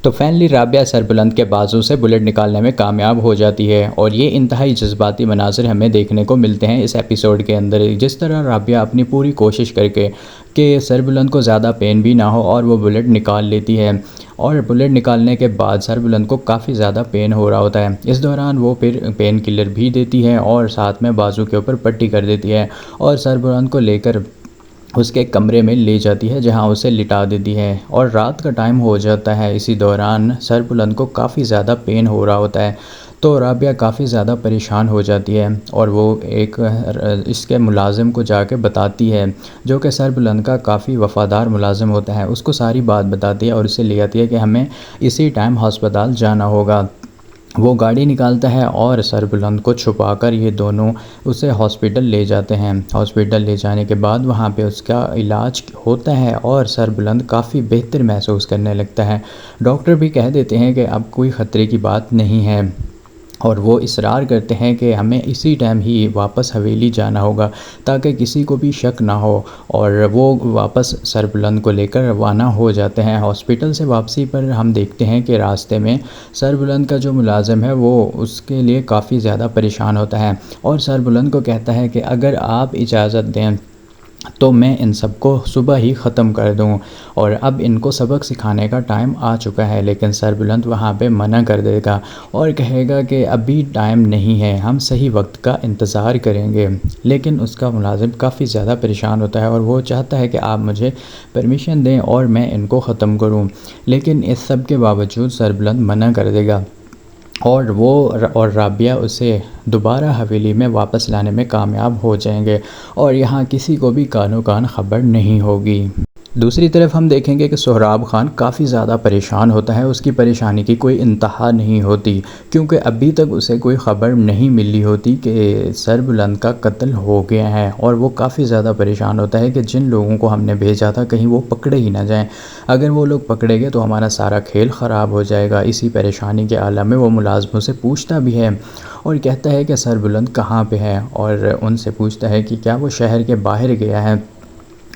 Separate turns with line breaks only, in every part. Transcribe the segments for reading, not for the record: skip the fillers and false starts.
تو فائنلی رابعہ سربلند کے بازو سے بلٹ نکالنے میں کامیاب ہو جاتی ہے، اور یہ انتہائی جذباتی مناظر ہمیں دیکھنے کو ملتے ہیں اس ایپیسوڈ کے اندر، جس طرح رابعہ اپنی پوری کوشش کر کے کہ سربلند کو زیادہ پین بھی نہ ہو اور وہ بلٹ نکال لیتی ہے، اور بلٹ نکالنے کے بعد سربلند کو کافی زیادہ پین ہو رہا ہوتا ہے۔ اس دوران وہ پھر پین کلر بھی دیتی ہے اور ساتھ میں بازو کے اوپر پٹی کر دیتی ہے، اور سربلند کو لے کر اس کے کمرے میں لے جاتی ہے جہاں اسے لٹا دیتی ہے، اور رات کا ٹائم ہو جاتا ہے۔ اسی دوران سربلند کو کافی زیادہ پین ہو رہا ہوتا ہے، تو رابعہ کافی زیادہ پریشان ہو جاتی ہے، اور وہ ایک اس کے ملازم کو جا کے بتاتی ہے، جو کہ سربلند کا کافی وفادار ملازم ہوتا ہے۔ اس کو ساری بات بتاتی ہے اور اسے لے آتی ہے کہ ہمیں اسی ٹائم ہسپتال جانا ہوگا۔ وہ گاڑی نکالتا ہے اور سربلند کو چھپا کر یہ دونوں اسے ہاسپٹل لے جاتے ہیں۔ ہاسپٹل لے جانے کے بعد وہاں پہ اس کا علاج ہوتا ہے اور سربلند کافی بہتر محسوس کرنے لگتا ہے۔ ڈاکٹر بھی کہہ دیتے ہیں کہ اب کوئی خطرے کی بات نہیں ہے، اور وہ اصرار کرتے ہیں کہ ہمیں اسی ٹائم ہی واپس حویلی جانا ہوگا تاکہ کسی کو بھی شک نہ ہو، اور وہ واپس سربلند کو لے کر روانہ ہو جاتے ہیں۔ ہاسپٹل سے واپسی پر ہم دیکھتے ہیں کہ راستے میں سربلند کا جو ملازم ہے وہ اس کے لیے کافی زیادہ پریشان ہوتا ہے، اور سربلند کو کہتا ہے کہ اگر آپ اجازت دیں تو میں ان سب کو صبح ہی ختم کر دوں، اور اب ان کو سبق سکھانے کا ٹائم آ چکا ہے۔ لیکن سربلند وہاں پہ منع کر دے گا اور کہے گا کہ ابھی ٹائم نہیں ہے، ہم صحیح وقت کا انتظار کریں گے۔ لیکن اس کا ملازم کافی زیادہ پریشان ہوتا ہے اور وہ چاہتا ہے کہ آپ مجھے پرمیشن دیں اور میں ان کو ختم کروں، لیکن اس سب کے باوجود سربلند منع کر دے گا، اور رابعہ اسے دوبارہ حویلی میں واپس لانے میں کامیاب ہو جائیں گے، اور یہاں کسی کو بھی کانوں کان خبر نہیں ہوگی۔ دوسری طرف ہم دیکھیں گے کہ سہراب خان کافی زیادہ پریشان ہوتا ہے۔ اس کی پریشانی کی کوئی انتہا نہیں ہوتی، کیونکہ ابھی تک اسے کوئی خبر نہیں ملی ہوتی کہ سربلند کا قتل ہو گیا ہے، اور وہ کافی زیادہ پریشان ہوتا ہے کہ جن لوگوں کو ہم نے بھیجا تھا کہیں وہ پکڑے ہی نہ جائیں، اگر وہ لوگ پکڑے گئے تو ہمارا سارا کھیل خراب ہو جائے گا۔ اسی پریشانی کے عالم میں وہ ملازموں سے پوچھتا بھی ہے اور کہتا ہے کہ سربلند کہاں پہ ہے، اور ان سے پوچھتا ہے کہ کیا وہ شہر کے باہر گیا ہے،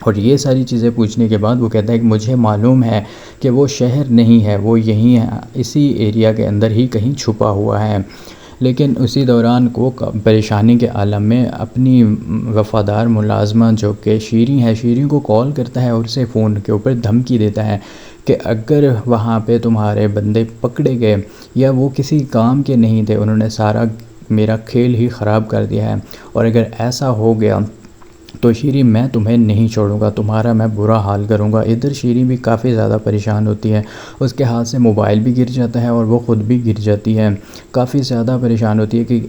اور یہ ساری چیزیں پوچھنے کے بعد وہ کہتا ہے کہ مجھے معلوم ہے کہ وہ شہر نہیں ہے، وہ یہیں ہے، اسی ایریا کے اندر ہی کہیں چھپا ہوا ہے۔ لیکن اسی دوران وہ پریشانی کے عالم میں اپنی وفادار ملازمہ جو کہ شیریں ہے، شیریں کو کال کرتا ہے اور اسے فون کے اوپر دھمکی دیتا ہے کہ اگر وہاں پہ تمہارے بندے پکڑے گئے یا وہ کسی کام کے نہیں تھے، انہوں نے سارا میرا کھیل ہی خراب کر دیا ہے، اور اگر ایسا ہو گیا تو شیریں میں تمہیں نہیں چھوڑوں گا، تمہارا میں برا حال کروں گا۔ ادھر شیریں بھی کافی زیادہ پریشان ہوتی ہے، اس کے ہاتھ سے موبائل بھی گر جاتا ہے اور وہ خود بھی گر جاتی ہے، کافی زیادہ پریشان ہوتی ہے کہ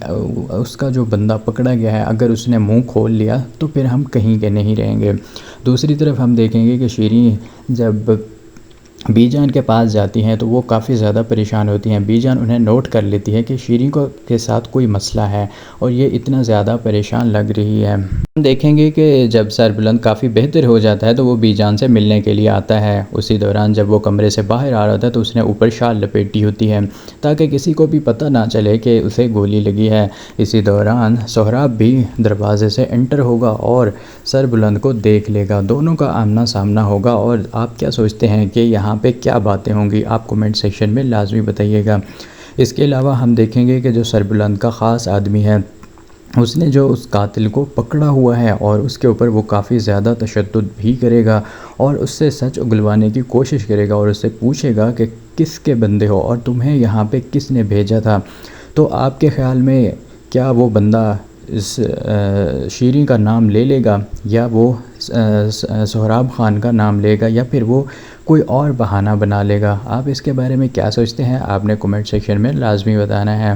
اس کا جو بندہ پکڑا گیا ہے اگر اس نے منہ کھول لیا تو پھر ہم کہیں کے نہیں رہیں گے۔ دوسری طرف ہم دیکھیں گے کہ شیریں جب بی جان کے پاس جاتی ہیں تو وہ کافی زیادہ پریشان ہوتی ہیں۔ بی جان انہیں نوٹ کر لیتی ہے کہ شیریں کے ساتھ کوئی مسئلہ ہے اور یہ اتنا زیادہ پریشان لگ رہی ہے۔ ہم دیکھیں گے کہ جب سربلند کافی بہتر ہو جاتا ہے تو وہ بی جان سے ملنے کے لیے آتا ہے۔ اسی دوران جب وہ کمرے سے باہر آ رہا تھا تو اس نے اوپر شال لپیٹی ہوتی ہے تاکہ کسی کو بھی پتہ نہ چلے کہ اسے گولی لگی ہے۔ اسی دوران سہراب بھی دروازے سے انٹر ہوگا اور سربلند کو دیکھ لے گا، دونوں کا آمنا سامنا ہوگا۔ اور آپ کیا سوچتے ہیں کہ یہاں پہ کیا باتیں ہوں گی؟ آپ کومنٹ سیکشن میں لازمی بتائیے گا۔ اس کے علاوہ ہم دیکھیں گے کہ جو سربلند کا خاص آدمی ہے اس نے جو اس قاتل کو پکڑا ہوا ہے اور اس کے اوپر وہ کافی زیادہ تشدد بھی کرے گا اور اس سے سچ اگلوانے کی کوشش کرے گا اور اس سے پوچھے گا کہ کس کے بندے ہو اور تمہیں یہاں پہ کس نے بھیجا تھا۔ تو آپ کے خیال میں کیا وہ بندہ اس شیریں کا نام لے لے گا، یا وہ سہراب خان کا نام لے گا، یا پھر وہ کوئی اور بہانہ بنا لے گا؟ آپ اس کے بارے میں کیا سوچتے ہیں؟ آپ نے کومنٹ سیکشن میں لازمی بتانا ہے۔